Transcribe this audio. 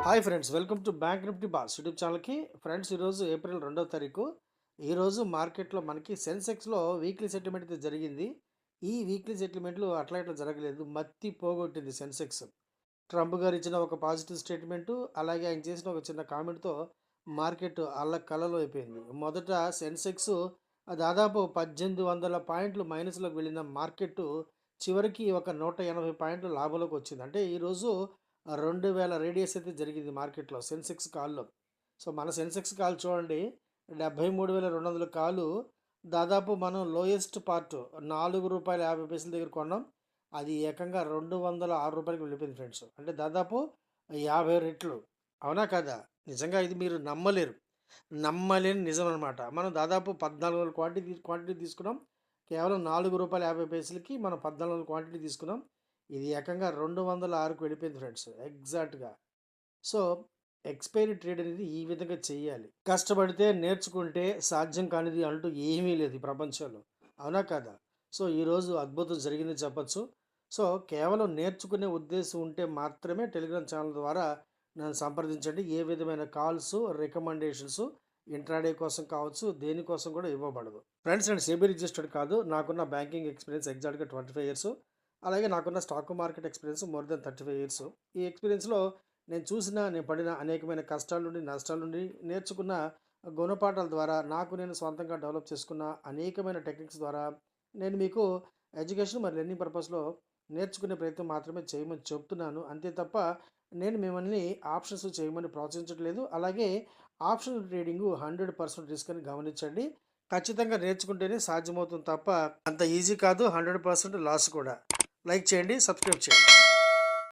Hi friends, welcome to bank Nifty boss YouTube ఛానల్కి. Friends, ఈరోజు April 2వ తారీఖు. ఈరోజు మార్కెట్లో మనకి సెన్సెక్స్లో వీక్లీ సెటిల్మెంట్ అయితే జరిగింది. ఈ వీక్లీ సెటిల్మెంట్లు అట్లా ఇట్లా జరగలేదు, మత్తి పోగొట్టింది సెన్సెక్స్. ట్రంప్ గారు ఇచ్చిన ఒక పాజిటివ్ స్టేట్మెంటు, అలాగే ఆయన చేసిన ఒక చిన్న కామెంట్తో మార్కెట్ అల్లకల్లలో అయిపోయింది. మొదట సెన్సెక్స్ దాదాపు 1800 పాయింట్లు మైనస్లోకి వెళ్ళిన మార్కెట్ చివరికి ఒక 180 పాయింట్లు లాభంలోకి వచ్చింది. అంటే ఈరోజు 2000 రేడియస్ అయితే జరిగింది మార్కెట్లో సెన్సెక్స్ కాల్లో. సో మన సెన్సెక్స్ కాల్ చూడండి, 73,200 కాలు. దాదాపు మనం లోయెస్ట్ పార్ట్ ₹4.50 దగ్గర కొన్నాం. అది ఏకంగా ₹206 వెళ్ళిపోయింది ఫ్రెండ్స్. అంటే దాదాపు 50 రెట్లు. అవునా కదా? నిజంగా ఇది మీరు నమ్మలేరు. నమ్మలేని నిజం అనమాట. మనం దాదాపు 14,000 క్వాంటిటీ తీసుకున్నాం. కేవలం ₹4.50కి మనం 14,000 క్వాంటిటీ తీసుకున్నాం. ఇది ఏకంగా 206కు వెళ్ళిపోయింది ఫ్రెండ్స్ ఎగ్జాక్ట్గా. సో ఎక్స్పైరీ ట్రేడ్ అనేది ఈ విధంగా చేయాలి. కష్టపడితే నేర్చుకుంటే సాధ్యం కానిది అంటూ ఏమీ లేదు ఈ ప్రపంచంలో. అవునా కదా? సో ఈరోజు అద్భుతం జరిగిందని చెప్పచ్చు. సో కేవలం నేర్చుకునే ఉద్దేశం ఉంటే మాత్రమే టెలిగ్రామ్ ఛానల్ ద్వారా నన్ను సంప్రదించండి. ఏ విధమైన కాల్స్, రికమెండేషన్స్ ఇంట్రాడే కోసం కావచ్చు, దేనికోసం కూడా ఇవ్వబడదు. ఫ్రెండ్స్, నేను సెబీ రిజిస్టర్డ్ కాదు. నాకున్న బ్యాంకింగ్ ఎక్స్పీరియన్స్ ఎగ్జాక్ట్గా 25 ఇయర్స్. అలాగే నాకున్న stock market experience more than 35 years. ఈ ఎక్స్పీరియన్స్లో నేను పడిన అనేకమైన కష్టాల నుండి, నష్టాల నుండి నేర్చుకున్న గుణపాఠాల ద్వారా, నేను స్వంతంగా డెవలప్ చేసుకున్న అనేకమైన టెక్నిక్స్ ద్వారా నేను మీకు ఎడ్యుకేషన్ మరియు లెర్నింగ్ పర్పస్లో నేర్చుకునే ప్రయత్నం మాత్రమే చేయమని చెప్తున్నాను. అంతే తప్ప నేను మిమ్మల్ని ఆప్షన్స్ చేయమని ప్రోత్సహించట్లేదు. అలాగే ఆప్షన్ ట్రేడింగ్ 100% రిస్క్ అని గమనించండి. ఖచ్చితంగా నేర్చుకుంటేనే సాధ్యమవుతుంది తప్ప అంత ఈజీ కాదు. 100% లాస్ కూడా. లైక్ చేయండి, సబ్స్క్రైబ్ చేయండి.